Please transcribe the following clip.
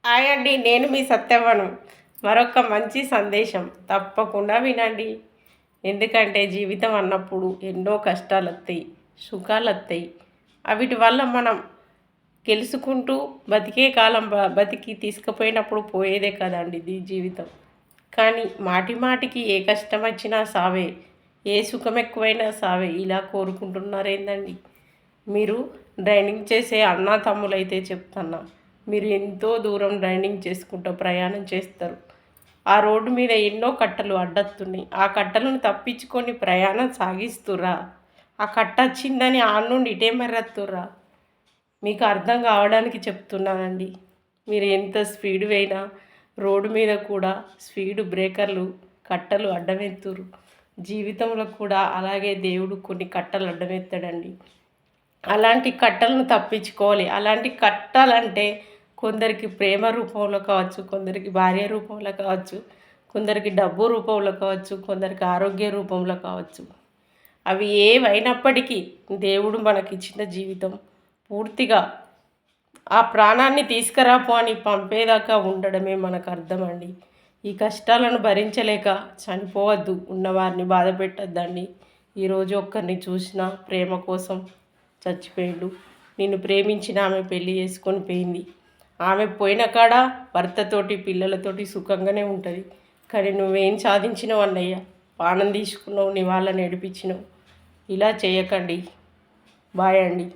Hi అండి, నేను మీ సత్యవను. మరొక మంచి సందేశం తప్పకుండా వినండి. ఎందుకంటే జీవితం అన్నప్పుడు ఎన్నో కష్టాలు వస్తాయి, సుఖాలు వస్తాయి. అవిటి వల్ల మనం గెలుచుకుంటూ బతికే కాలం బతికి తీసుకుపోయినప్పుడు పోయేదే కదండి ఇది జీవితం. కానీ మాటి మాటికి ఏ కష్టం వచ్చినా సావే, ఏ సుఖం ఎక్కువైనా సావే ఇలా కోరుకుంటున్నారేందండి? మీరు డ్రైవింగ్ చేసే అన్నా తమ్ములైతే చెప్తున్నా, మీరు ఎంతో దూరం డ్రైవింగ్ చేసుకుంటూ ప్రయాణం చేస్తారు. ఆ రోడ్డు మీద ఎన్నో కట్టలు అడ్డొస్తున్నాయి. ఆ కట్టలను తప్పించుకొని ప్రయాణం సాగిస్తుర్రా? ఆ కట్ట వచ్చిందని ఆ నుండి ఇటే మర్రత్తుర్రా? మీకు అర్థం కావడానికి చెప్తున్నానండి. మీరు ఎంత స్పీడ్ పోయినా రోడ్డు మీద కూడా స్పీడ్ బ్రేకర్లు కట్టలు అడ్డమెత్తురు. జీవితంలో కూడా అలాగే దేవుడు కొన్ని కట్టలు అడ్డమెత్తాడండి. అలాంటి కట్టలను తప్పించుకోవాలి. అలాంటి కట్టాలంటే కొందరికి ప్రేమ రూపంలో కావచ్చు, కొందరికి భార్య రూపంలో కావచ్చు, కొందరికి డబ్బు రూపంలో కావచ్చు, కొందరికి ఆరోగ్య రూపంలో కావచ్చు. అవి ఏవైనప్పటికీ దేవుడు మనకిచ్చిన జీవితం పూర్తిగా ఆ ప్రాణాన్ని తీసుకురాపో అని పంపేదాకా ఉండడమే మనకు అర్థమండి. ఈ కష్టాలను భరించలేక చనిపోవద్దు, ఉన్నవారిని బాధ పెట్టద్దండి. ఈరోజు ఒక్కరిని చూసినా ప్రేమ కోసం చచ్చిపోయిండు. నిన్ను ప్రేమించిన ఆమె పెళ్లి చేసుకొని పోయింది. ఆమె పోయిన కాడ భర్తతోటి పిల్లలతోటి సుఖంగానే ఉంటుంది. కానీ నువ్వేం సాధించినావు అన్నయ్య? పానం తీసుకున్నావు, నీ వాళ్ళని ఏడిపించినావు. ఇలా చేయకండి. బాయ్ అండి.